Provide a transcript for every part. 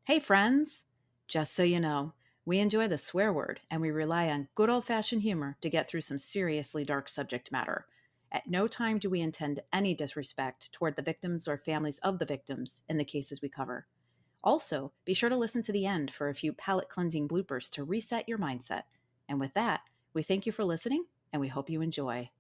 Hey, friends! Just so you know, we enjoy the swear word and we rely on good old fashioned humor to get through some seriously dark subject matter. At no time do we intend any disrespect toward the victims or families of the victims in the cases we cover. Also, be sure to listen to the end for a few palate cleansing bloopers to reset your mindset. And with that, we thank you for listening and we hope you enjoy.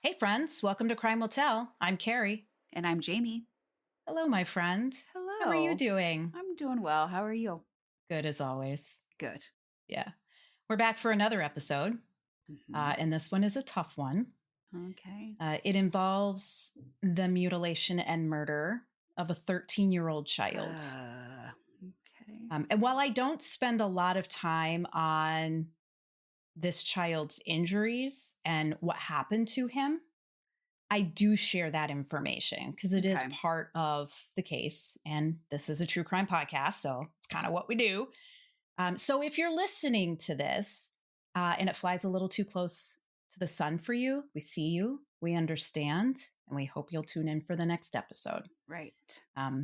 Hey, friends, welcome to Crime Will Tell. I'm Carrie. And I'm Jamie. Hello, my friend. Hello. How are you doing? I'm doing well. How are you? Good as always. Good. Yeah. We're back for another episode, and this one is a tough one. Okay. It involves the mutilation and murder of a 13-year-old child. Okay. And while I don't spend a lot of time on this child's injuries and what happened to him, I do share that information because it is Okay. part of the case. And this is a true crime podcast, so it's kind of what we do. So if you're listening to this and it flies a little too close to the sun for you, we see you, we understand, and we hope you'll tune in for the next episode. Right. I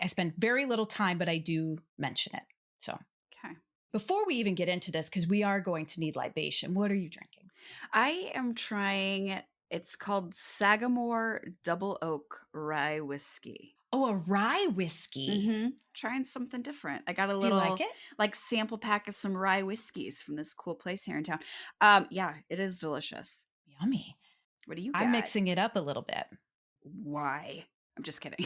spend very little time, but I do mention it. So Okay. before we even get into this, because we are going to need libation, what are you drinking? I am trying, it's called Sagamore Double Oak Rye Whiskey. Oh, a rye whiskey. Trying something different. I got a Do you little like it? sample pack of some rye whiskeys from this cool place here in town. Yeah, it is delicious. Yummy. What do you I'm got? mixing it up a little bit. Why? I'm just kidding.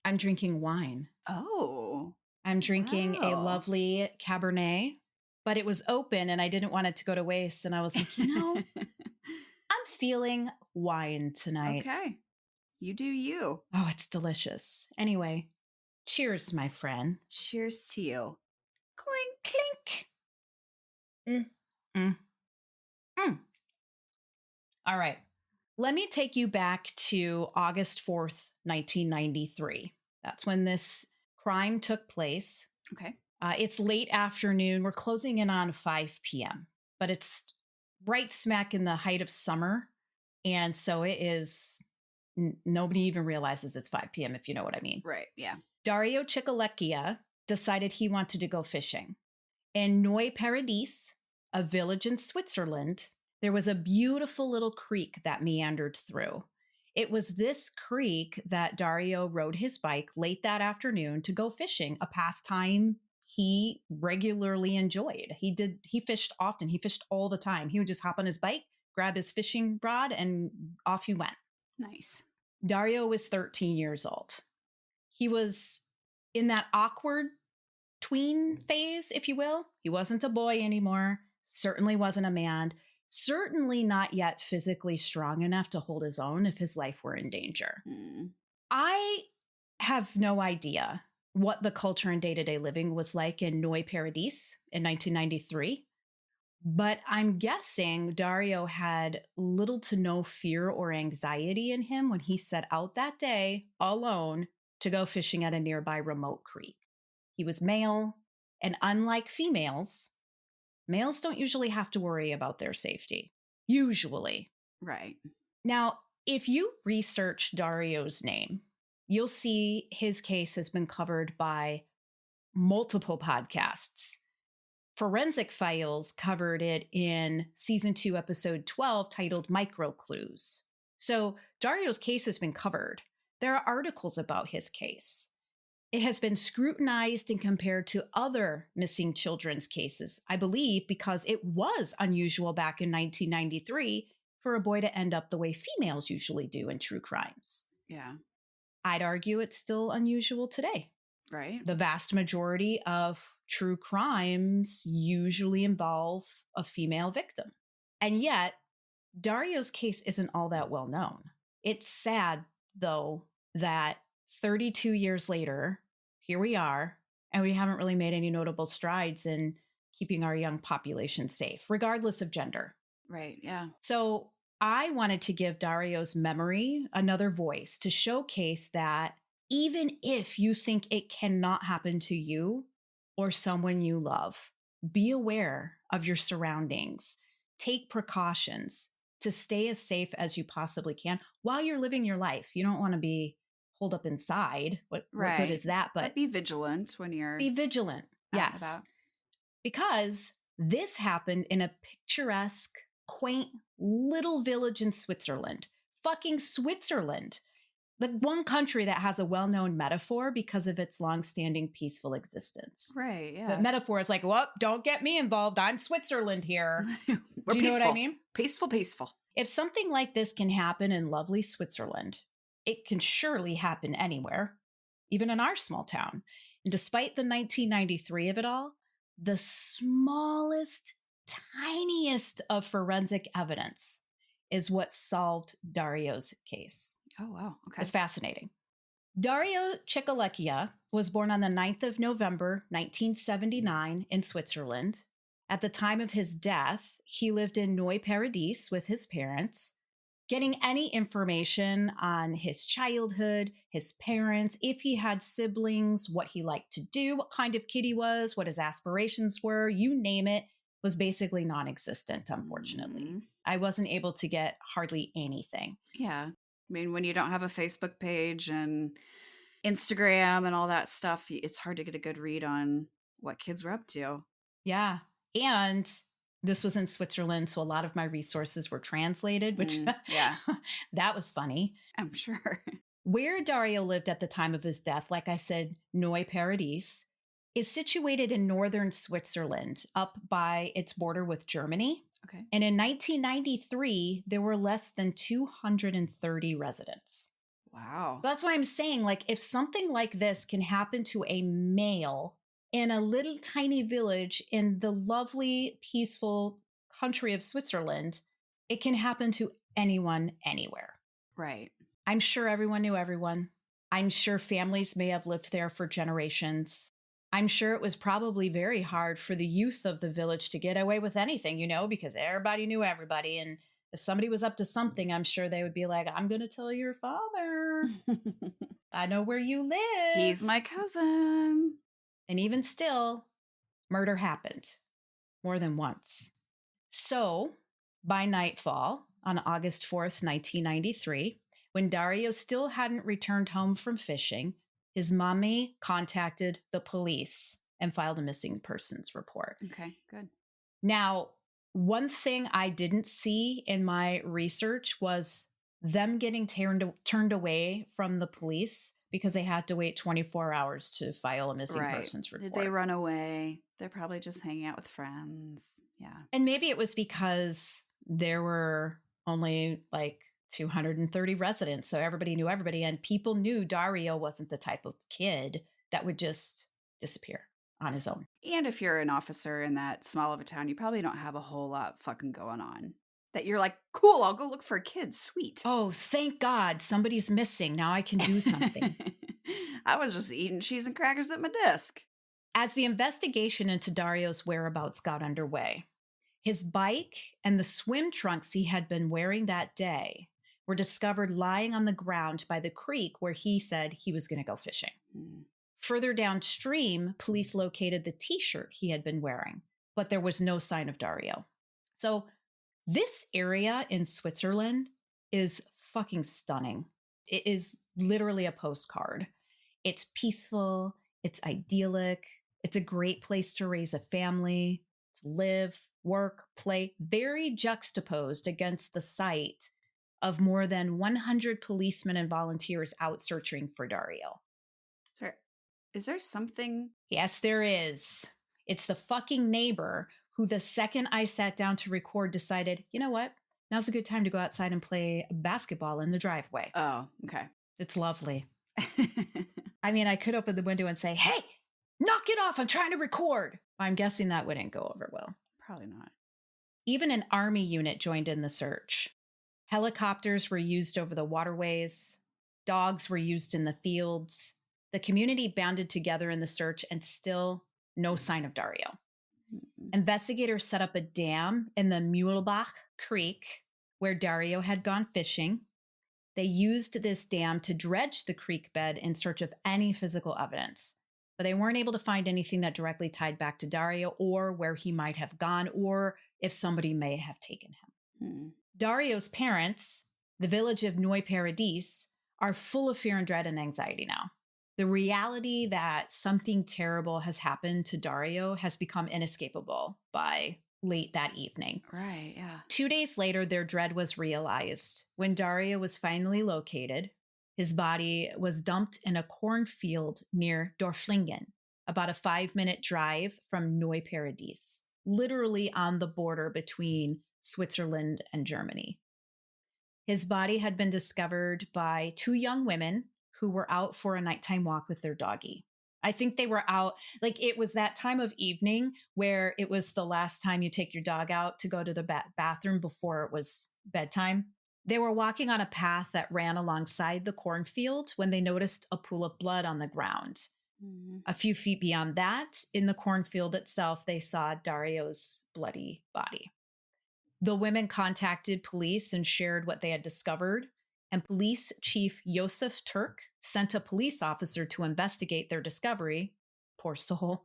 I'm drinking wine. Oh. I'm drinking a Wow. lovely Cabernet, but it was open and I didn't want it to go to waste. And I was like, I'm feeling wine tonight. Okay. You do you. Oh, it's delicious. Anyway, cheers, my friend. Cheers to you. Clink. Clink. All right. Let me take you back to August 4th, 1993. That's when this crime took place. Okay. It's late afternoon. We're closing in on 5 p.m., but it's right smack in the height of summer. And so it is, nobody even realizes it's 5 p.m., if you know what I mean. Right. Yeah. Dario Cicolecchia decided he wanted to go fishing. In Neu Paradis, a village in Switzerland, there was a beautiful little creek that meandered through. It was this creek that Dario rode his bike late that afternoon to go fishing, a pastime he regularly enjoyed. He fished often. He fished all the time. He would just hop on his bike, grab his fishing rod, and off he went. Nice. Dario was 13 years old. He was in that awkward tween phase, if you will. He wasn't a boy anymore, certainly wasn't a man, certainly not yet physically strong enough to hold his own if his life were in danger. I have no idea what the culture and day-to-day living was like in Neu Paradis in 1993, but I'm guessing Dario had little to no fear or anxiety in him when he set out that day alone to go fishing at a nearby remote creek. He was male, and unlike females, males don't usually have to worry about their safety. Usually. Right. Now, if you research Dario's name, you'll see his case has been covered by multiple podcasts. Forensic Files covered it in season 2, episode 12, titled Micro Clues. So Dario's case has been covered. There are articles about his case. It has been scrutinized and compared to other missing children's cases, I believe, because it was unusual back in 1993 for a boy to end up the way females usually do in true crimes. Yeah. I'd argue it's still unusual today. Right. The vast majority of true crimes usually involve a female victim. And yet, Dario's case isn't all that well known. It's sad, though, that 32 years later, here we are, and we haven't really made any notable strides in keeping our young population safe, regardless of gender. Right. Yeah. So I wanted to give Dario's memory another voice to showcase that even if you think it cannot happen to you or someone you love, be aware of your surroundings. Take precautions to stay as safe as you possibly can while you're living your life. You don't want to be holed up inside. What good Right. is that? But But be vigilant when you're be vigilant. out and Yes. about. Because this happened in a picturesque, quaint little village in Switzerland. Fucking Switzerland. The one country that has a well known metaphor because of its long-standing peaceful existence. Right, The yeah. metaphor is like, well, don't get me involved. I'm Switzerland here. We're Do you know what I peaceful. mean? Peaceful. If something like this can happen in lovely Switzerland, it can surely happen anywhere, even in our small town. And despite the 1993 of it all, the smallest, tiniest of forensic evidence is what solved Dario's case. Oh, wow. Okay. It's fascinating. Dario Cicolecchia was born on the 9th of November, 1979 in Switzerland. At the time of his death, he lived in Neu Paradis with his parents. Getting any information on his childhood, his parents, if he had siblings, what he liked to do, what kind of kid he was, what his aspirations were, you name it, was basically non existent, unfortunately. I wasn't able to get hardly anything. Yeah. I mean, when you don't have a Facebook page and Instagram and all that stuff, it's hard to get a good read on what kids were up to. Yeah. And this was in Switzerland, so a lot of my resources were translated, which yeah, that was funny. I'm sure. Where Dario lived at the time of his death, like I said, Neu Paradis, is situated in northern Switzerland, up by its border with Germany. Okay. And in 1993, there were less than 230 residents. Wow. So that's why I'm saying, like, if something like this can happen to a male in a little tiny village in the lovely, peaceful country of Switzerland, it can happen to anyone, anywhere. Right. I'm sure everyone knew everyone. I'm sure families may have lived there for generations. I'm sure it was probably very hard for the youth of the village to get away with anything, because everybody knew everybody. And if somebody was up to something, I'm sure they would be like, I'm going to tell your father. I know where you live. He's my cousin. And even still, murder happened more than once. So by nightfall on August 4th, 1993, when Dario still hadn't returned home from fishing, his mommy contacted the police and filed a missing persons report. Okay, good. Now, one thing I didn't see in my research was them getting turned away from the police because they had to wait 24 hours to file a missing persons report. Did they run away? They're probably just hanging out with friends. Yeah. And maybe it was because there were only like 230 residents, so everybody knew everybody, and people knew Dario wasn't the type of kid that would just disappear on his own. And if you're an officer in that small of a town, you probably don't have a whole lot fucking going on. That you're like, cool, I'll go look for a kid. Sweet. Oh, thank God somebody's missing. Now I can do something. I was just eating cheese and crackers at my desk. As the investigation into Dario's whereabouts got underway, his bike and the swim trunks he had been wearing that day were discovered lying on the ground by the creek where he said he was going to go fishing. Further downstream, police located the t-shirt he had been wearing, but there was no sign of Dario. So this area in Switzerland is fucking stunning. It is literally a postcard. It's peaceful. It's idyllic. It's a great place to raise a family, to live, work, play, very juxtaposed against the sight of more than 100 policemen and volunteers out searching for Dario. Is there something? Yes, there is. It's the fucking neighbor who, the second I sat down to record, decided, you know what? Now's a good time to go outside and play basketball in the driveway. Oh, okay. It's lovely. I mean, I could open the window and say, hey, knock it off. I'm trying to record. I'm guessing that wouldn't go over well. Probably not. Even an army unit joined in the search. Helicopters were used over the waterways. Dogs were used in the fields. The community banded together in the search, and still no sign of Dario. Investigators set up a dam in the Mühlbach Creek where Dario had gone fishing. They used this dam to dredge the creek bed in search of any physical evidence, but they weren't able to find anything that directly tied back to Dario or where he might have gone or if somebody may have taken him. Dario's parents, the village of Noi Paradis, are full of fear and dread and anxiety now. The reality that something terrible has happened to Dario has become inescapable by late that evening. Right, yeah. 2 days later, their dread was realized when Dario was finally located. His body was dumped in a cornfield near Dorflingen, about a 5-minute drive from Noi Paradis, literally on the border between Switzerland and Germany. His body had been discovered by 2 young women who were out for a nighttime walk with their doggie. I think they were out, like it was that time of evening where it was the last time you take your dog out to go to the bathroom before it was bedtime. They were walking on a path that ran alongside the cornfield when they noticed a pool of blood on the ground. A few feet beyond that, in the cornfield itself, they saw Dario's bloody body. The women contacted police and shared what they had discovered, and Police Chief Josef Turk sent a police officer to investigate their discovery, poor soul,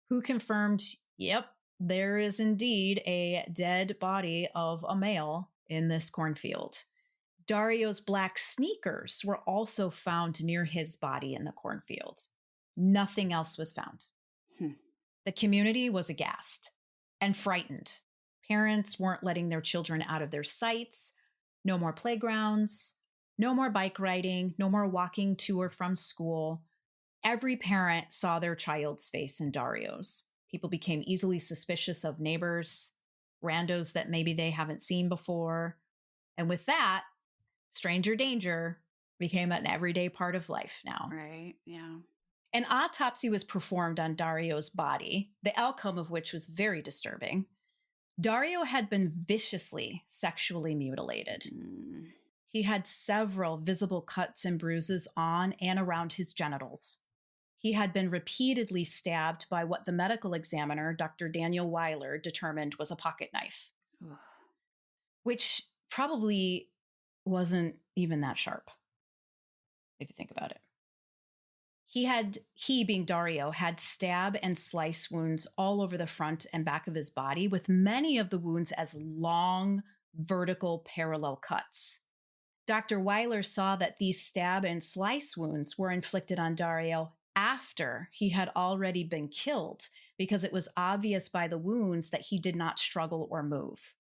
who confirmed, yep, there is indeed a dead body of a male in this cornfield. Dario's black sneakers were also found near his body in the cornfield. Nothing else was found. The community was aghast and frightened. Parents weren't letting their children out of their sights. No more playgrounds, no more bike riding, no more walking to or from school. Every parent saw their child's face in Dario's. People became easily suspicious of neighbors, randos that maybe they haven't seen before. And with that, stranger danger became an everyday part of life now. Right, yeah. An autopsy was performed on Dario's body, the outcome of which was very disturbing. Dario had been viciously sexually mutilated. He had several visible cuts and bruises on and around his genitals. He had been repeatedly stabbed by what the medical examiner, Dr. Daniel Weiler, determined was a pocket knife, which probably wasn't even that sharp, if you think about it. He being Dario, had stab and slice wounds all over the front and back of his body, with many of the wounds as long, vertical, parallel cuts. Dr. Weiler saw that these stab and slice wounds were inflicted on Dario after he had already been killed, because it was obvious by the wounds that he did not struggle or move.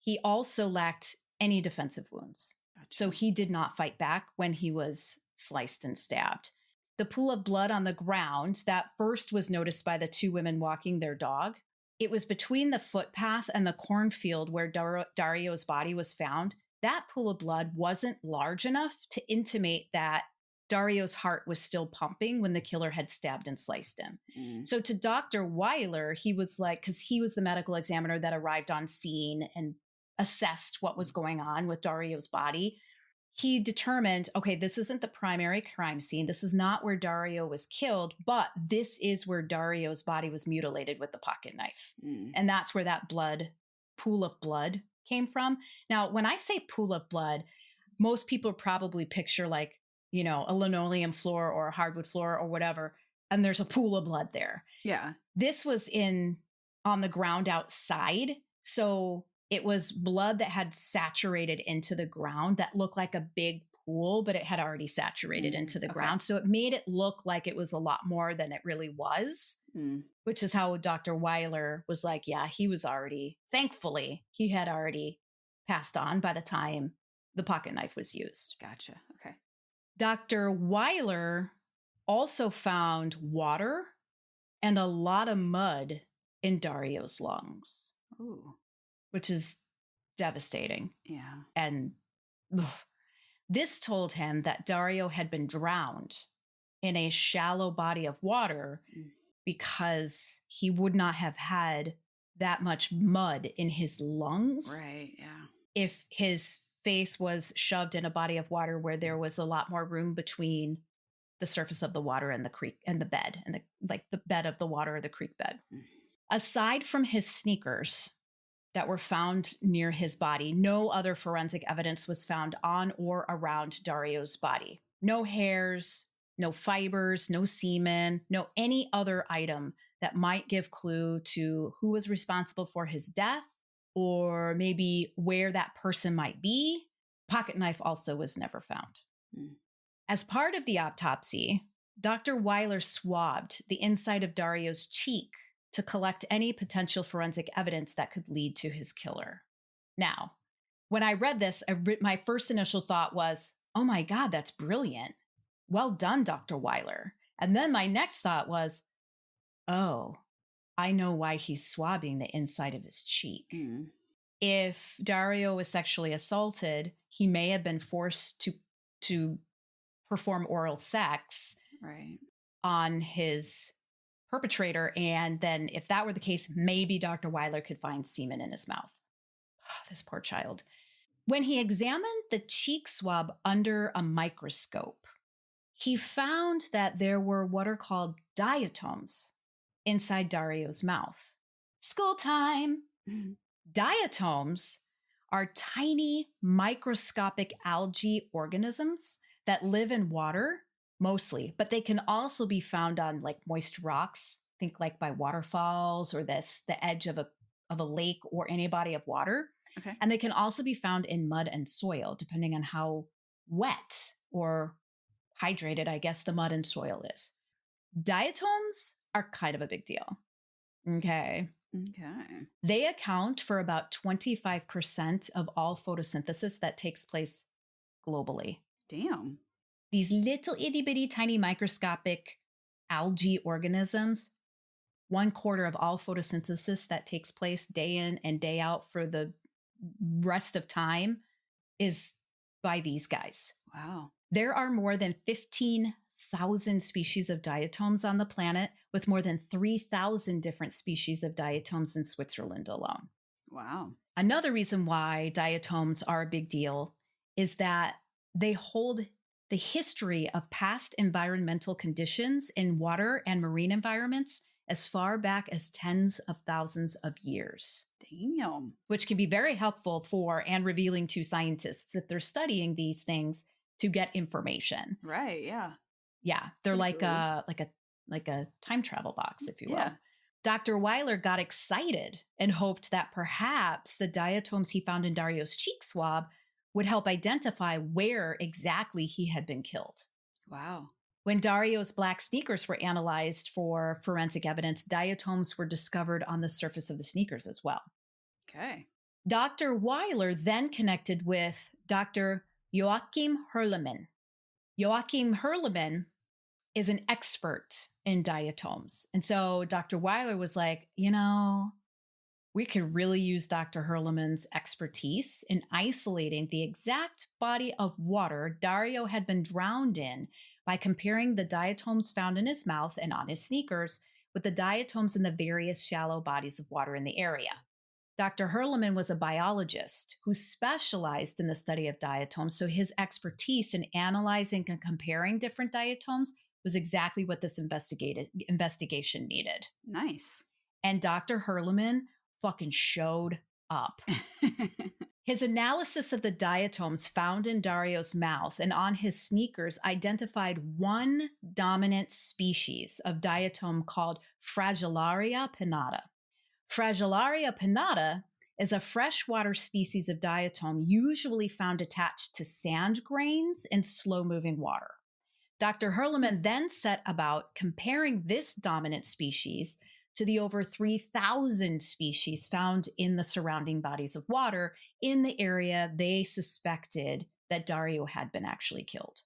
He also lacked any defensive wounds. Gotcha. So he did not fight back when he was sliced and stabbed. The pool of blood on the ground that first was noticed by the 2 women walking their dog, it was between the footpath and the cornfield where Dario's body was found. That pool of blood wasn't large enough to intimate that Dario's heart was still pumping when the killer had stabbed and sliced him. So to Dr. Weiler, he was like, because he was the medical examiner that arrived on scene and assessed what was going on with Dario's body. He determined, okay, this isn't the primary crime scene. This is not where Dario was killed, but this is where Dario's body was mutilated with the pocket knife. And that's where that pool of blood came from. Now, when I say pool of blood, most people probably picture like, you know, a linoleum floor or a hardwood floor or whatever, and there's a pool of blood there. Yeah. This was on the ground outside. So it was blood that had saturated into the ground that looked like a big pool, but it had already saturated into the ground. So it made it look like it was a lot more than it really was, which is how Dr. Weiler was like, yeah, he was already, thankfully, he had already passed on by the time the pocket knife was used. Gotcha. Okay. Dr. Weiler also found water and a lot of mud in Dario's lungs. Ooh. Which is devastating. Yeah. And this told him that Dario had been drowned in a shallow body of water because he would not have had that much mud in his lungs. Right, yeah. If his face was shoved in a body of water where there was a lot more room between the surface of the water and the creek and the bed, and the bed of the water or the creek bed. Aside from his sneakers, that were found near his body. No other forensic evidence was found on or around Dario's body. No hairs, no fibers, no semen, no any other item that might give clue to who was responsible for his death or maybe where that person might be. Pocket knife also was never found. Mm. As part of the autopsy, Dr. Weiler swabbed the inside of Dario's cheek to collect any potential forensic evidence that could lead to his killer. Now, when I read this, my first initial thought was, oh my God, that's brilliant. Well done, Dr. Weiler. And then my next thought was, oh, I know why he's swabbing the inside of his cheek. Mm. If Dario was sexually assaulted, he may have been forced to perform oral sex Right. on his perpetrator. And then if that were the case, maybe Dr. Weiler could find semen in his mouth. Oh, this poor child. When he examined the cheek swab under a microscope, he found that there were what are called diatoms inside Dario's mouth. School time. Mhm. Diatoms are tiny microscopic algae organisms that live in water mostly, but they can also be found on like moist rocks, think like by waterfalls or the edge of a lake or any body of water. Okay. And they can also be found in mud and soil, depending on how wet or hydrated, I guess, the mud and soil is. Diatoms are kind of a big deal. Okay. Okay. They account for about 25% of all photosynthesis that takes place globally. Damn. These little itty bitty tiny microscopic algae organisms, 1/4 of all photosynthesis that takes place day in and day out for the rest of time is by these guys. Wow. There are more than 15,000 species of diatoms on the planet, with more than 3,000 different species of diatoms in Switzerland alone. Wow. Another reason why diatoms are a big deal is that they hold the history of past environmental conditions in water and marine environments as far back as tens of thousands of years, Damn. which can be very helpful for and revealing to scientists if they're studying these things to get information. Right. Yeah. Yeah, they're Pretty like a time travel box, if you will. Yeah. Dr. Weiler got excited and hoped that perhaps the diatoms he found in Dario's cheek swab would help identify where exactly he had been killed. Wow. When Dario's black sneakers were analyzed for forensic evidence, diatoms were discovered on the surface of the sneakers as well. Okay. Dr. Weiler then connected with Dr. Joachim Hurleman. Joachim Hurleman is an expert in diatoms. And so Dr. Weiler was like, we could really use Dr. Hurleman's expertise in isolating the exact body of water Dario had been drowned in by comparing the diatoms found in his mouth and on his sneakers with the diatoms in the various shallow bodies of water in the area. Dr. Hurleman was a biologist who specialized in the study of diatoms, so his expertise in analyzing and comparing different diatoms was exactly what this investigation needed. Nice. And Dr. Hurleman fucking showed up. His analysis of the diatoms found in Dario's mouth and on his sneakers identified one dominant species of diatom called Fragillaria pinnata. Fragillaria pinnata is a freshwater species of diatom usually found attached to sand grains in slow-moving water. Dr. Hurleman then set about comparing this dominant species to the over 3,000 species found in the surrounding bodies of water in the area they suspected that Dario had been actually killed.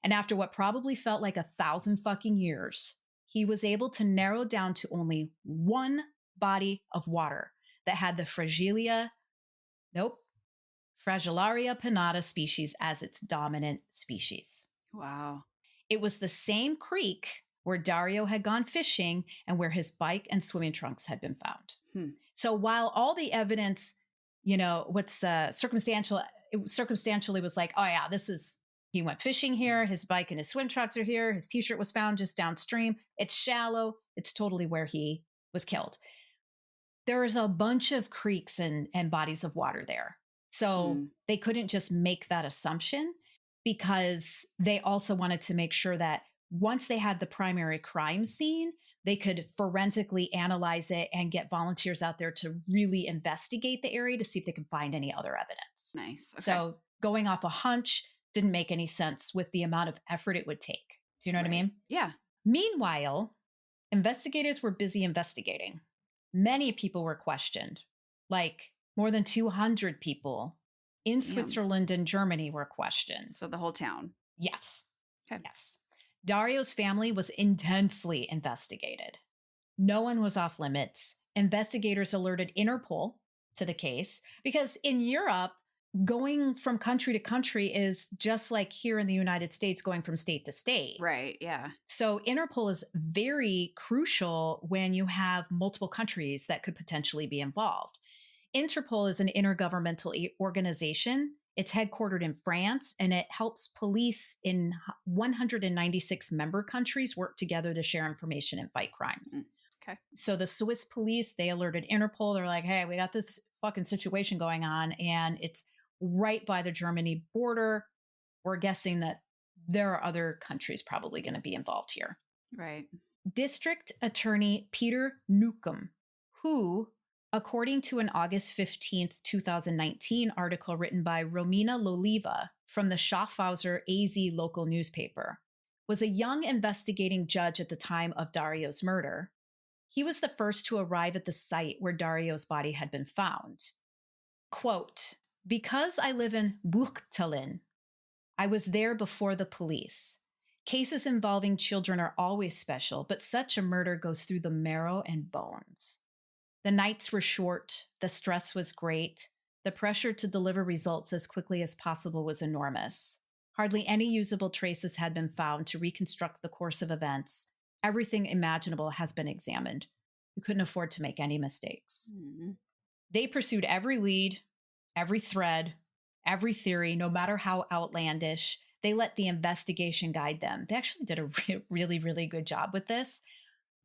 And after what probably felt like 1,000 fucking years, he was able to narrow down to only one body of water that had the Fragillaria pinnata species as its dominant species. Wow. It was the same creek where Dario had gone fishing and where his bike and swimming trunks had been found. So while all the evidence, circumstantially was like, oh yeah, he went fishing here, his bike and his swim trunks are here, his t-shirt was found just downstream, it's shallow, it's totally where he was killed. There's a bunch of creeks and bodies of water there. So Mm, they couldn't just make that assumption because they also wanted to make sure that once they had the primary crime scene, they could forensically analyze it and get volunteers out there to really investigate the area to see if they can find any other evidence. nice. Okay. So going off a hunch didn't make any sense with the amount of effort it would take. Do you know what I Right. mean? Yeah. Meanwhile, investigators were busy investigating. Many people were questioned, like more than 200 people in Damn. Switzerland and Germany were questioned. So the whole town. Yes, Okay. yes. Dario's family was intensely investigated. No one was off limits. Investigators alerted Interpol to the case because in Europe, going from country to country is just like here in the United States, going from state to state. Right. Yeah. So Interpol is very crucial when you have multiple countries that could potentially be involved. Interpol is an intergovernmental organization. It's headquartered in France and it helps police in 196 member countries work together to share information and fight crimes. Mm, okay. So the Swiss police, they alerted Interpol. They're like, hey, we got this fucking situation going on and it's right by the Germany border. We're guessing that there are other countries probably going to be involved here. Right. District Attorney Peter Newcomb, who, according to an August 15th, 2019 article written by Romina Loliva from the Schaffhauser AZ local newspaper, was a young investigating judge at the time of Dario's murder. He was the first to arrive at the site where Dario's body had been found. Quote, because I live in Buchteln, I was there before the police. Cases involving children are always special, but such a murder goes through the marrow and bones. The nights were short, the stress was great, the pressure to deliver results as quickly as possible was enormous. Hardly any usable traces had been found to reconstruct the course of events. Everything imaginable has been examined. We couldn't afford to make any mistakes. Mm, They pursued every lead, every thread, every theory, no matter how outlandish. They let the investigation guide them. They actually did a really, really good job with this.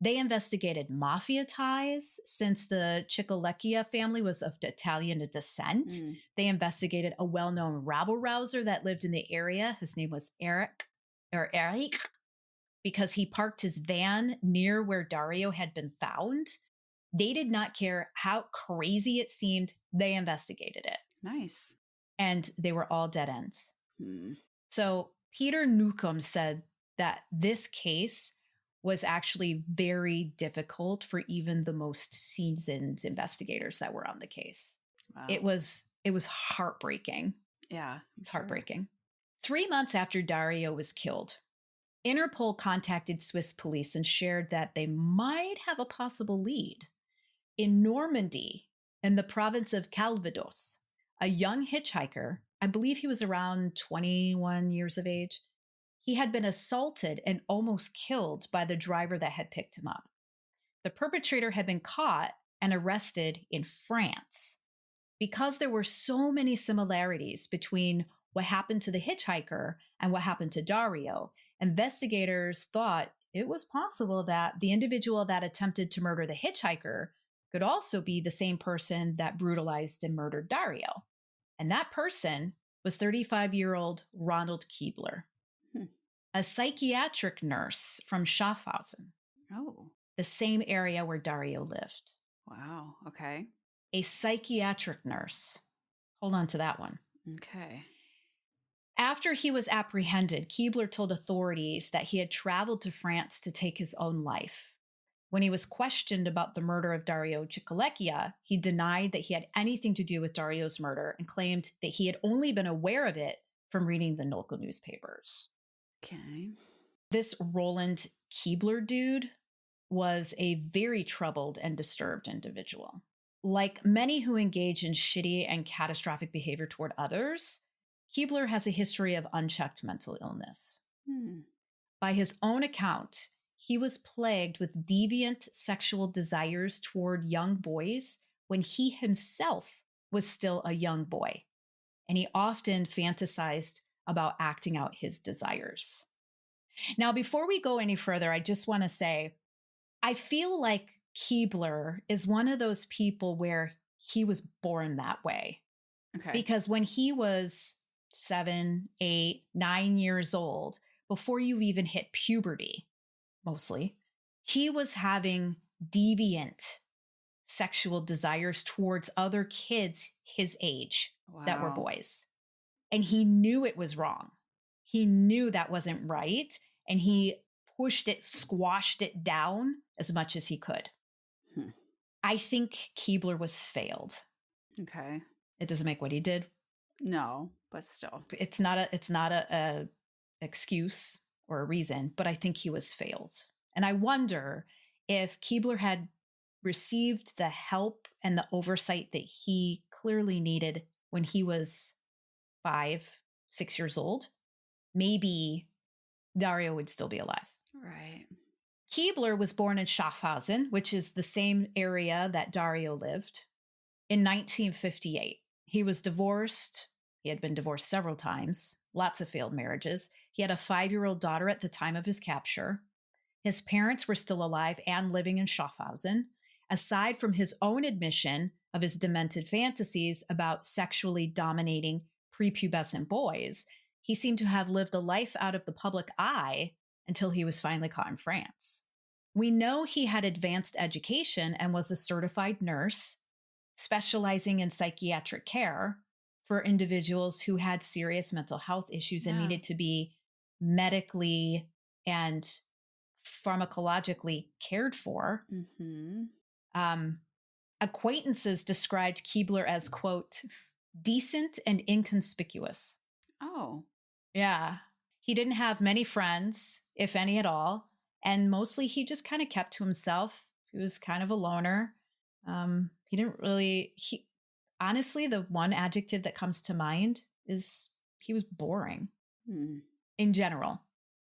They investigated mafia ties since the Cicolecchia family was of Italian descent. mm, They investigated a well known rabble rouser that lived in the area. His name was Eric, because he parked his van near where Dario had been found. They did not care how crazy it seemed. They investigated it. nice. And they were all dead ends. Mm, So Peter Newcomb said that this case was actually very difficult for even the most seasoned investigators that were on the case. wow. It was heartbreaking. Yeah. It's heartbreaking. 3 months after Dario was killed, Interpol contacted Swiss police and shared that they might have a possible lead. In Normandy, in the province of Calvados, a young hitchhiker, I believe he was around 21 years of age, he had been assaulted and almost killed by the driver that had picked him up. The perpetrator had been caught and arrested in France. Because there were so many similarities between what happened to the hitchhiker and what happened to Dario, investigators thought it was possible that the individual that attempted to murder the hitchhiker could also be the same person that brutalized and murdered Dario. And that person was 35-year-old Ronald Keebler, Hmm. a psychiatric nurse from Schaffhausen, Oh, the same area where Dario lived. wow. Okay. A psychiatric nurse. Hold on to that one. Okay. After he was apprehended, Keebler told authorities that he had traveled to France to take his own life. When he was questioned about the murder of Dario Cicolecchia, he denied that he had anything to do with Dario's murder and claimed that he had only been aware of it from reading the local newspapers. Okay. This Roland Keebler dude was a very troubled and disturbed individual. Like many who engage in shitty and catastrophic behavior toward others, Keebler has a history of unchecked mental illness. Hmm. By his own account, he was plagued with deviant sexual desires toward young boys when he himself was still a young boy, and he often fantasized about acting out his desires. Now, before we go any further, I just want to say, I feel like Keebler is one of those people where he was born that way. Okay. Because when he was 7, 8, 9 years old, before you even hit puberty, mostly, he was having deviant sexual desires towards other kids his age that were Wow. boys. And he knew it was wrong. He knew that wasn't right. And he pushed it, squashed it down as much as he could. Hmm. I think Keebler was failed. Okay. It doesn't make what he did. No, but still. It's not a excuse or a reason, but I think he was failed. And I wonder if Keebler had received the help and the oversight that he clearly needed when he was 5, 6 years old, maybe Dario would still be alive. Right. Keebler was born in Schaffhausen, which is the same area that Dario lived, in 1958. He was divorced. He had been divorced several times, lots of failed marriages. He had a 5-year-old daughter at the time of his capture. His parents were still alive and living in Schaffhausen. Aside from his own admission of his demented fantasies about sexually dominating prepubescent boys, he seemed to have lived a life out of the public eye until he was finally caught in France. We know he had advanced education and was a certified nurse, specializing in psychiatric care for individuals who had serious mental health issues and Yeah. needed to be medically and pharmacologically cared for. Mm-hmm. Acquaintances described Keebler as, quote, decent and inconspicuous. Oh. Yeah. He didn't have many friends, if any at all. And mostly he just kind of kept to himself. He was kind of a loner. He didn't really, honestly, the one adjective that comes to mind is he was boring Hmm. in general.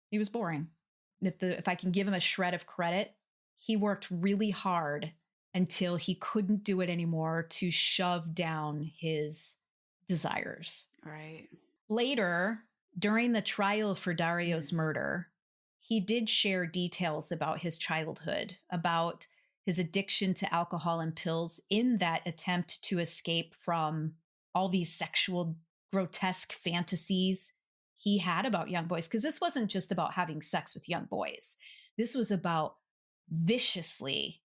He was boring. If I can give him a shred of credit, he worked really hard until he couldn't do it anymore to shove down his desires. Right. Later, during the trial for Dario's murder, he did share details about his childhood, about his addiction to alcohol and pills in that attempt to escape from all these sexual, grotesque fantasies he had about young boys. Because this wasn't just about having sex with young boys, this was about viciously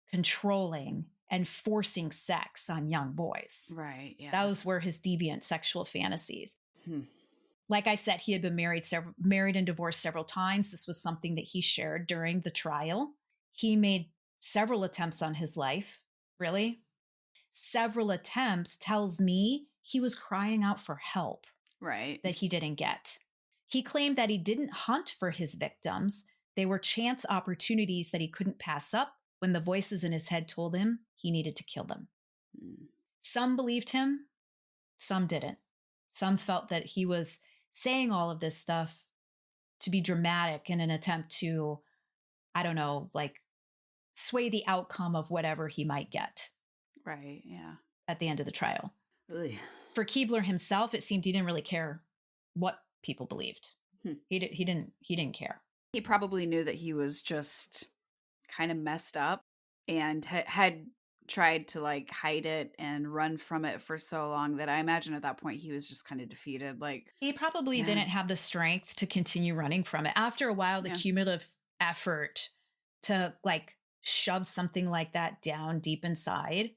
controlling and forcing sex on young boys. Right. Yeah. Those were his deviant sexual fantasies. Hmm. Like I said, he had been married and divorced several times. This was something that he shared during the trial. He made several attempts on his life. Really? Several attempts tells me he was crying out for help Right. that he didn't get. He claimed that he didn't hunt for his victims. They were chance opportunities that he couldn't pass up when the voices in his head told him he needed to kill them. Hmm. Some believed him, some didn't. Some felt that he was saying all of this stuff to be dramatic in an attempt to, I don't know, like sway the outcome of whatever he might get Right. Yeah. at the end of the trial. Ugh. For Keebler himself, it seemed he didn't really care what people believed. Hmm. He didn't care. He probably knew that he was just kind of messed up and had tried to like hide it and run from it for so long that I imagine at that point he was just kind of defeated. Like, He probably yeah. didn't have the strength to continue running from it. After a while, the Yeah. cumulative effort to like shove something like that down deep inside,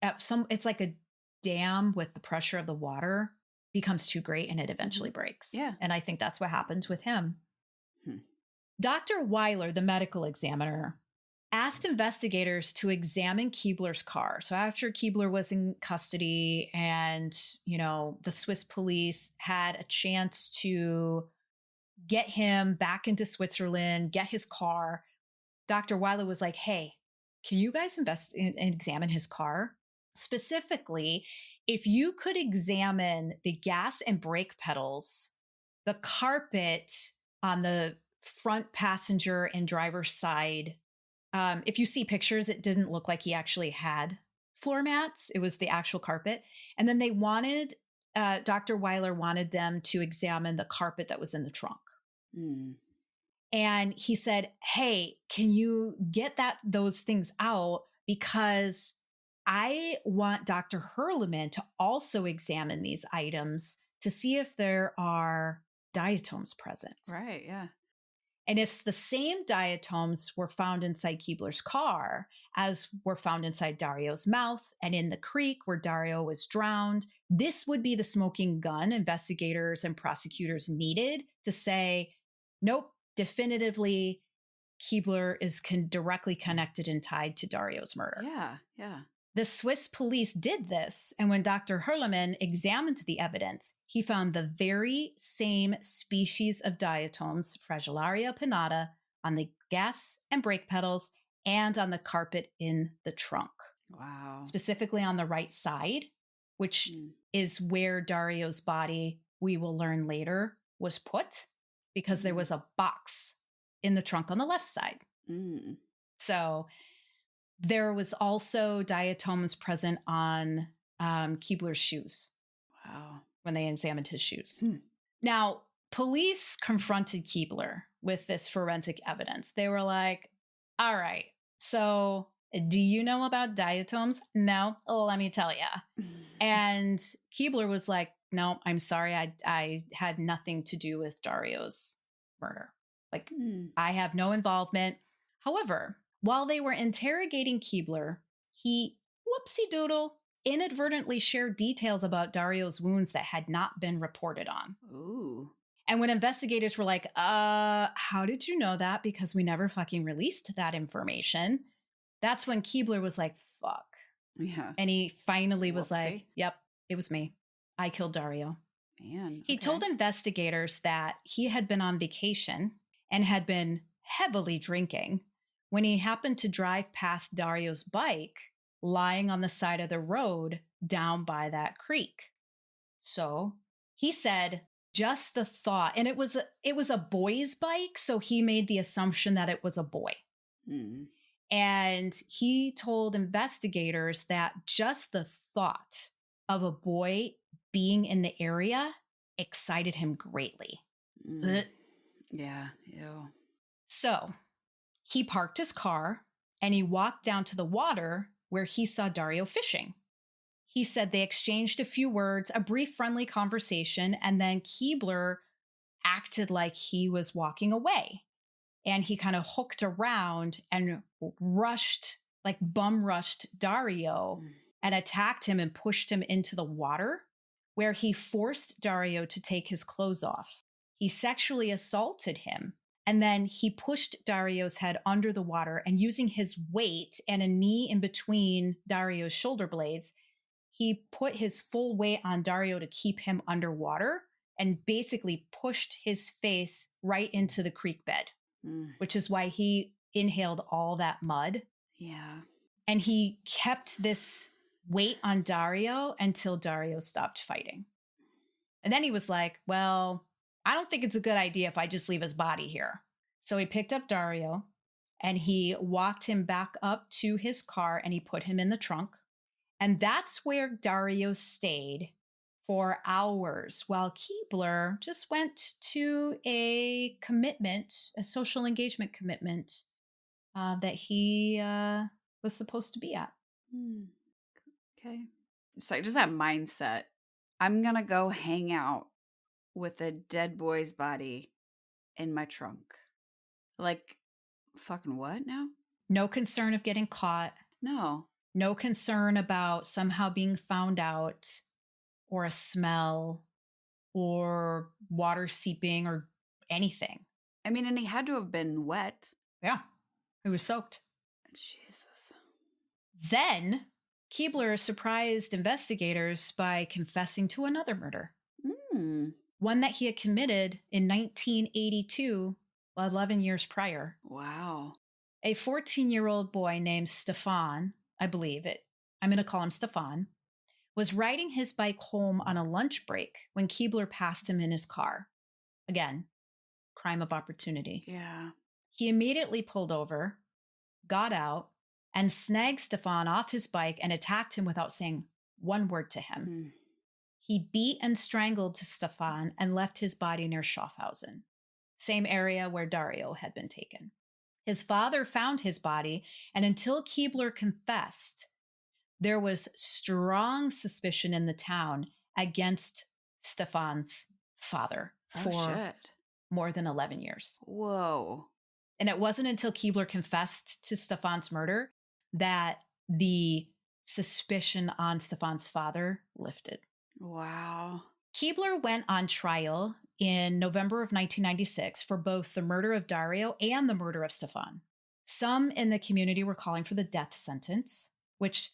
it's like a dam with the pressure of the water becomes too great and it eventually breaks. Yeah. And I think that's what happened with him. Hmm. Dr. Weiler, the medical examiner, asked investigators to examine Keebler's car. So after Keebler was in custody and, the Swiss police had a chance to get him back into Switzerland, get his car, Dr. Weiler was like, hey, can you guys examine his car? Specifically, if you could examine the gas and brake pedals, the carpet on the front passenger and driver's side. If you see pictures, it didn't look like he actually had floor mats. It was the actual carpet. And then Dr. Weiler wanted them to examine the carpet that was in the trunk. Hmm. And he said, "Hey, can you get those things out? Because I want Dr. Hurleman to also examine these items to see if there are diatoms present. Right. Yeah. And if the same diatoms were found inside Keebler's car as were found inside Dario's mouth and in the creek where Dario was drowned, this would be the smoking gun investigators and prosecutors needed to say, nope, definitively, Keebler is directly connected and tied to Dario's murder. Yeah. Yeah. The Swiss police did this, and when Dr. Hurleman examined the evidence, he found the very same species of diatoms, Fragillaria pinnata, on the gas and brake pedals and on the carpet in the trunk, Wow. specifically on the right side, which Mm. is where Dario's body, we will learn later, was put because there was a box in the trunk on the left side. Mm. So there was also diatoms present on Keebler's shoes Wow. when they examined his shoes. Hmm. Now, police confronted Keebler with this forensic evidence. They were like, all right, so do you know about diatoms? No, let me tell you. And Keebler was like, no, I'm sorry. I had nothing to do with Dario's murder. Like, I have no involvement. However, while they were interrogating Keebler, he, whoopsie doodle, inadvertently shared details about Dario's wounds that had not been reported on. Ooh. And when investigators were like, how did you know that? Because we never fucking released that information. That's when Keebler was like, fuck. Yeah. And he finally was like, Whoopsie. yep, it was me. I killed Dario. Man. He told investigators that he had been on vacation and had been heavily drinking when he happened to drive past Dario's bike lying on the side of the road down by that creek. So he said just the thought, and it was a boy's bike, so he made the assumption that it was a boy. Mm. And he told investigators that just the thought of a boy being in the area excited him greatly. Mm. Yeah. Ew. So he parked his car and he walked down to the water where he saw Dario fishing. He said they exchanged a few words, a brief friendly conversation, and then Keebler acted like he was walking away. And he kind of hooked around and rushed, like bum rushed Dario and attacked him and pushed him into the water, where he forced Dario to take his clothes off. He sexually assaulted him. And then he pushed Dario's head under the water, and using his weight and a knee in between Dario's shoulder blades, he put his full weight on Dario to keep him underwater and basically pushed his face right into the creek bed, which is why he inhaled all that mud. Yeah. And he kept this weight on Dario until Dario stopped fighting. And then he was like, well, I don't think it's a good idea if I just leave his body here. So he picked up Dario and he walked him back up to his car and he put him in the trunk. And that's where Dario stayed for hours while Keebler just went to a commitment, a social engagement commitment that he was supposed to be at. Okay. So just that mindset. I'm going to go hang out with a dead boy's body in my trunk. Like, fucking what now? No concern of getting caught. No. No concern about somehow being found out or a smell or water seeping or anything. I mean, and he had to have been wet. Yeah, he was soaked. Jesus. Then Keebler surprised investigators by confessing to another murder, one that he had committed in 1982, 11 years prior. Wow. A 14-year-old boy named Stefan, I believe it, I'm going to call him Stefan, was riding his bike home on a lunch break when Keebler passed him in his car. Again, crime of opportunity. Yeah. He immediately pulled over, got out, and snagged Stefan off his bike and attacked him without saying one word to him. He beat and strangled Stefan and left his body near Schaffhausen. same area where Dario had been taken. His father found his body, and until Keebler confessed, there was strong suspicion in the town against Stefan's father Oh, for shit. more than 11 years. Whoa. And it wasn't until Keebler confessed to Stefan's murder that the suspicion on Stefan's father lifted. Wow. Keebler went on trial in November of 1996 for both the murder of Dario and the murder of Stefan. Some in the community were calling for the death sentence, which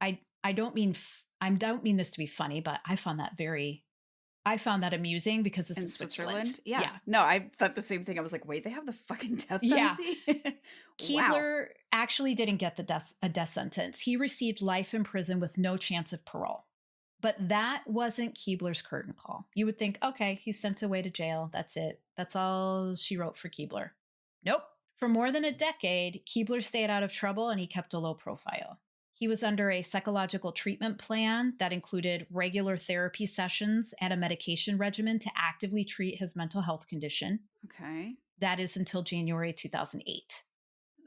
I don't mean this to be funny, but I found that amusing because this In is Switzerland. Yeah. No, I thought the same thing. I was like, wait, they have the fucking death Yeah. penalty? Wow. Keebler actually didn't get a death sentence. He received life in prison with no chance of parole. But that wasn't Keebler's curtain call. You would think, okay, he's sent away to jail. That's it. That's all she wrote for Keebler. Nope. For more than a decade, Keebler stayed out of trouble and he kept a low profile. He was under a psychological treatment plan that included regular therapy sessions and a medication regimen to actively treat his mental health condition. Okay. That is until January 2008.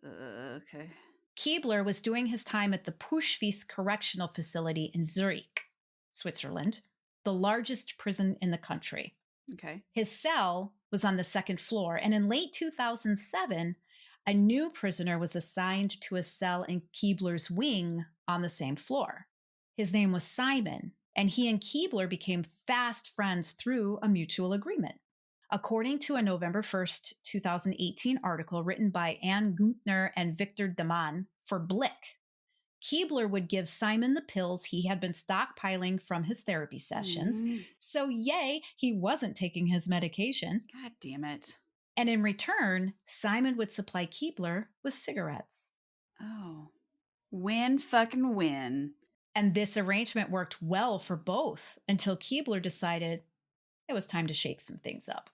Okay. Keebler was doing his time at the Puschwies Correctional Facility in Zurich, Switzerland, the largest prison in the country. Okay. His cell was on the second floor, and in late 2007, a new prisoner was assigned to a cell in Keebler's wing on the same floor. His name was Simon, and he and Keebler became fast friends through a mutual agreement. According to a November 1st, 2018 article written by Anne Guntner and Victor Deman for Blick, Keebler would give Simon the pills he had been stockpiling from his therapy sessions. So, yay, he wasn't taking his medication. God damn it. And in return, Simon would supply Keebler with cigarettes. Oh. Win fucking win. And this arrangement worked well for both until Keebler decided it was time to shake some things up.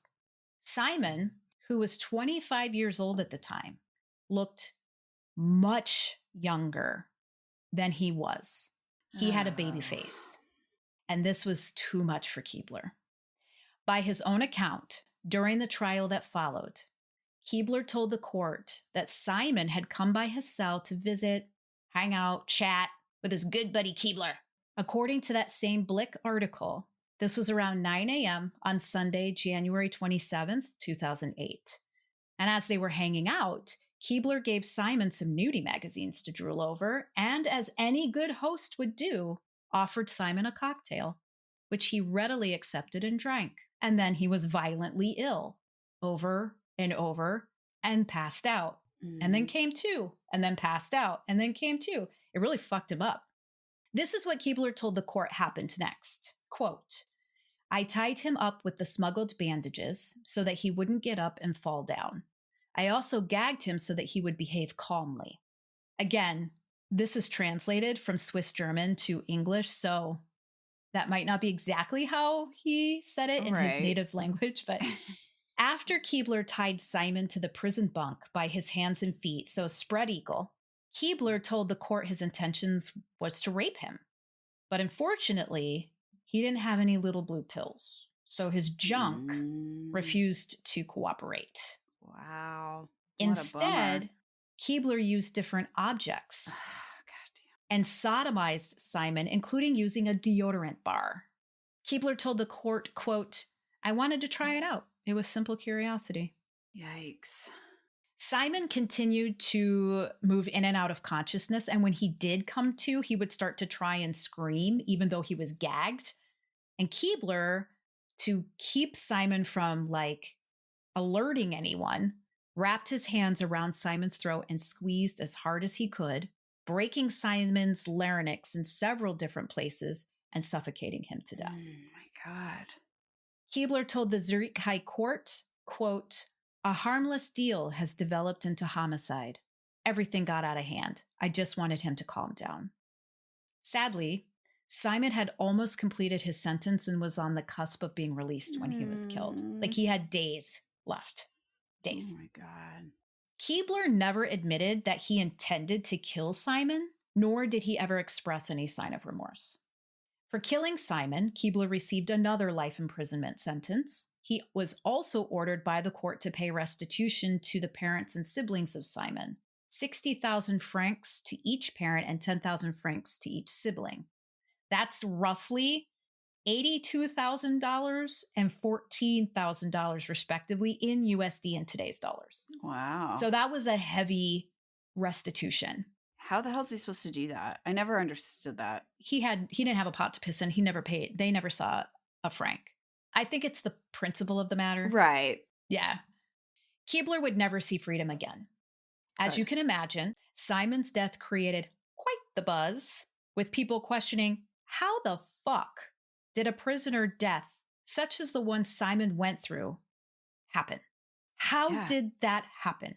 Simon, who was 25 years old at the time, looked much younger than he was. He had a baby face, and this was too much for Keebler. By his own account, during the trial that followed, Keebler told the court that Simon had come by his cell to visit, hang out, chat with his good buddy Keebler. According to that same Blick article, this was around 9 a.m. on Sunday, January 27th, 2008. And as they were hanging out, Keebler gave Simon some nudie magazines to drool over, and as any good host would do, offered Simon a cocktail, which he readily accepted and drank. And then he was violently ill, over and over, and passed out. And then came to, and then passed out, and then came to. It really fucked him up. This is what Keebler told the court happened next. Quote, I tied him up with the smuggled bandages so that he wouldn't get up and fall down. I also gagged him so that he would behave calmly. Again, this is translated from Swiss German to English, so that might not be exactly how he said it in his native language, but after Keebler tied Simon to the prison bunk by his hands and feet, so spread eagle, Keebler told the court his intentions was to rape him. But unfortunately, he didn't have any little blue pills, so his junk refused to cooperate. Wow. Instead, Keebler used different objects and sodomized Simon, including using a deodorant bar. Keebler told the court, quote, I wanted to try it out. It was simple curiosity. Yikes. Simon continued to move in and out of consciousness, and when he did come to, he would start to try and scream, even though he was gagged. And Keebler, to keep Simon from alerting anyone, wrapped his hands around Simon's throat and squeezed as hard as he could, breaking Simon's larynx in several different places and suffocating him to death. Oh my God. Keebler told the Zurich High Court, quote, a harmless deal has developed into homicide. Everything got out of hand. I just wanted him to calm down. Sadly, Simon had almost completed his sentence and was on the cusp of being released when he was killed. He had days left. Days. Oh my God. Keebler never admitted that he intended to kill Simon, nor did he ever express any sign of remorse. For killing Simon, Keebler received another life imprisonment sentence, He was also ordered by the court to pay restitution to the parents and siblings of Simon, 60,000 francs to each parent and 10,000 francs to each sibling. That's roughly $82,000 and $14,000 respectively in USD in today's dollars. Wow. So that was a heavy restitution. How the hell is he supposed to do that? I never understood that. He didn't have a pot to piss in. He never paid. They never saw a franc. I think it's the principle of the matter. Right. Yeah. Keebler would never see freedom again. As Good. you can imagine, Simon's death created quite the buzz, with people questioning how the fuck did a prisoner death such as the one Simon went through happen? How did that happen?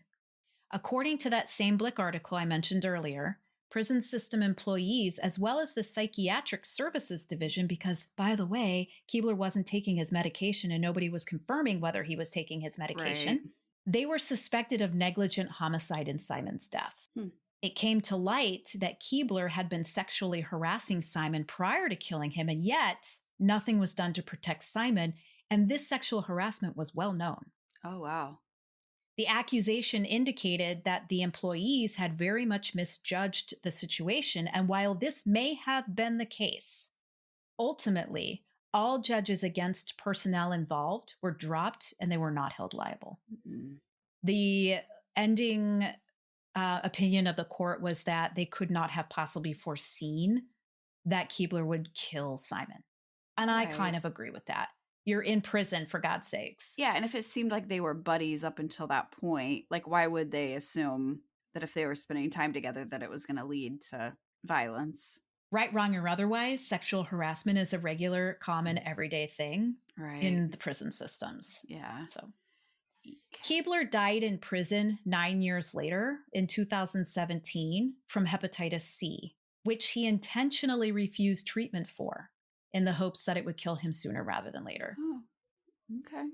According to that same Blick article I mentioned earlier, prison system employees, as well as the psychiatric services division, because by the way, Keebler wasn't taking his medication and nobody was confirming whether he was taking his medication, Right. they were suspected of negligent homicide in Simon's death. It came to light that Keebler had been sexually harassing Simon prior to killing him, and yet nothing was done to protect Simon, and this sexual harassment was well known. Oh, wow. The accusation indicated that the employees had very much misjudged the situation, and while this may have been the case, ultimately, all judges against personnel involved were dropped and they were not held liable. Mm-hmm. The ending opinion of the court was that they could not have possibly foreseen that Keebler would kill Simon. And I kind of agree with that. You're in prison, for God's sakes. Yeah, and if it seemed like they were buddies up until that point, like why would they assume that if they were spending time together that it was going to lead to violence? Right, wrong, or otherwise, sexual harassment is a regular, common, everyday thing in the prison systems. Yeah. So Keebler died in prison 9 years later in 2017 from hepatitis C, which he intentionally refused treatment for in the hopes that it would kill him sooner rather than later. Oh, okay.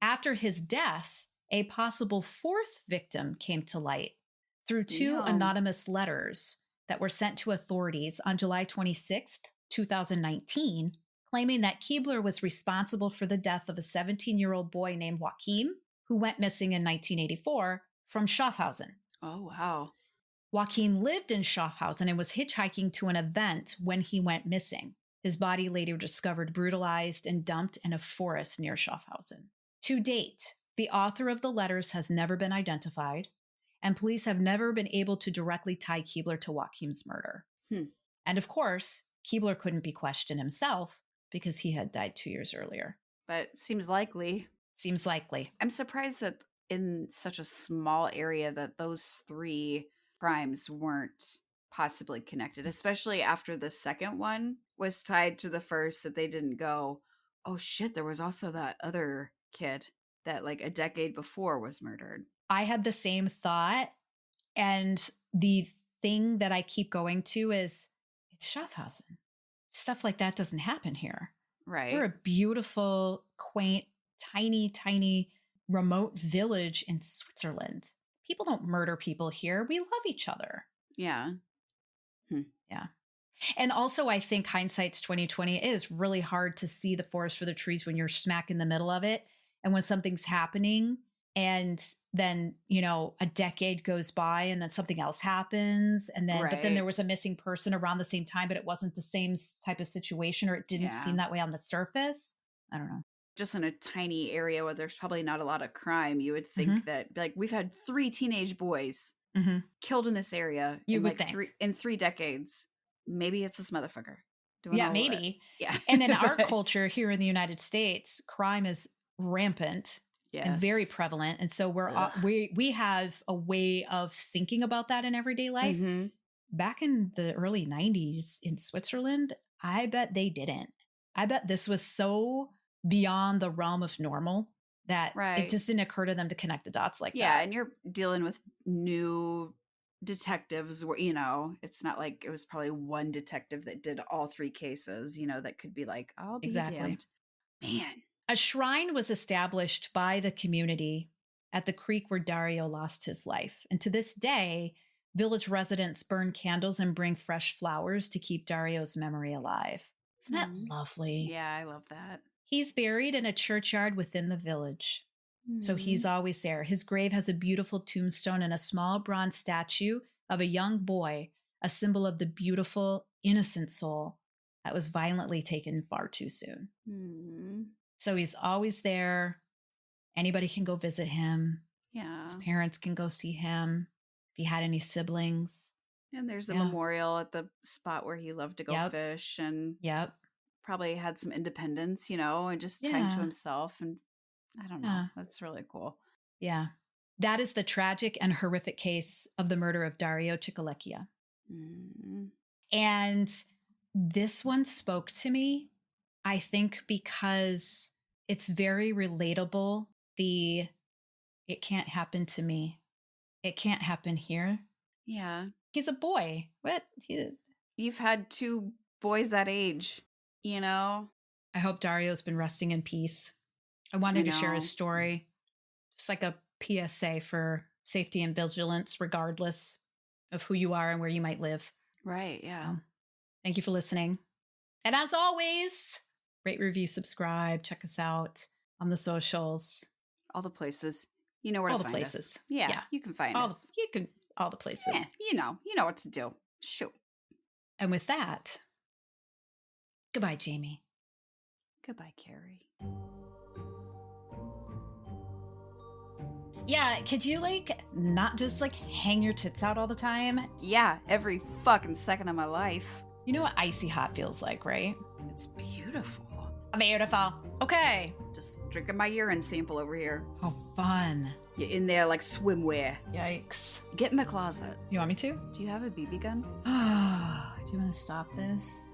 After his death, a possible fourth victim came to light through two anonymous letters that were sent to authorities on July 26th, 2019, claiming that Keebler was responsible for the death of a 17-year-old boy named Joachim, who went missing in 1984 from Schaffhausen. Oh, wow. Joachim lived in Schaffhausen and was hitchhiking to an event when he went missing. His body later discovered brutalized and dumped in a forest near Schaffhausen. To date, the author of the letters has never been identified, and police have never been able to directly tie Keebler to Joachim's murder. And of course, Keebler couldn't be questioned himself because he had died 2 years earlier. But seems likely. Seems likely. I'm surprised that in such a small area that those three crimes weren't possibly connected, especially after the second one was tied to the first, that they didn't go, oh shit, there was also that other kid that like a decade before was murdered. I had the same thought. And the thing that I keep going to is it's Schaffhausen. Stuff like that doesn't happen here. Right. We're a beautiful, quaint, tiny, tiny, remote village in Switzerland. People don't murder people here. We love each other. Yeah. Yeah. And also, I think hindsight's 2020. It is really hard to see the forest for the trees when you're smack in the middle of it. And when something's happening and then, you know, a decade goes by and then something else happens. And then, but then there was a missing person around the same time, but it wasn't the same type of situation, or it didn't seem that way on the surface. I don't know. Just in a tiny area where there's probably not a lot of crime, you would think that, like, we've had 3 teenage boys killed in this area you in would like think. in 3 decades. Maybe it's this motherfucker. Yeah, maybe. Yeah. And in our culture here in the United States, crime is rampant and very prevalent. And so we have a way of thinking about that in everyday life. Back in the early 90s in Switzerland, I bet they didn't. I bet this was so beyond the realm of normal that it just didn't occur to them to connect the dots like that. Yeah, and you're dealing with new detectives where, you know, it's not like it was probably one detective that did all 3 cases, you know, that could be like, I'll be damned. Man. A shrine was established by the community at the creek where Dario lost his life. And to this day, village residents burn candles and bring fresh flowers to keep Dario's memory alive. Isn't that lovely? Yeah, I love that. He's buried in a churchyard within the village. So he's Mm. always there. His grave has a beautiful tombstone and a small bronze statue of a young boy, a symbol of the beautiful, innocent soul that was violently taken far too soon. Mm. So he's always there. Anybody can go visit him. Yeah. His parents can go see him if he had any siblings. And there's a Yeah. memorial at the spot where he loved to go Yep. fish and Yep. probably had some independence, and just time to Yeah. himself. And I don't know. Yeah. That's really cool. Yeah. That is the tragic and horrific case of the murder of Dario Cicolecchia. Mm. And this one spoke to me, I think, because it's very relatable. It can't happen to me. It can't happen here. Yeah. He's a boy. What? You've had 2 boys that age, I hope Dario's been resting in peace. I I wanted to share know. his story, just like a PSA for safety and vigilance, regardless of who you are and where you might live. Right. Yeah. Thank you for listening. And as always, rate, review, subscribe, check us out on the socials. All the places. You know where All to the find places. us. Yeah, Yeah. you can find All us. the places. You know what to do. Shoot. And with that, goodbye, Jamie. Goodbye, Carrie. Yeah, could you not just hang your tits out all the time? Yeah, every fucking second of my life. You know what icy hot feels like, right? It's beautiful. Beautiful. Okay. Just drinking my urine sample over here. How fun. You're in there like swimwear. Yikes. Get in the closet. You want me to? Do you have a BB gun? Do you want to stop this?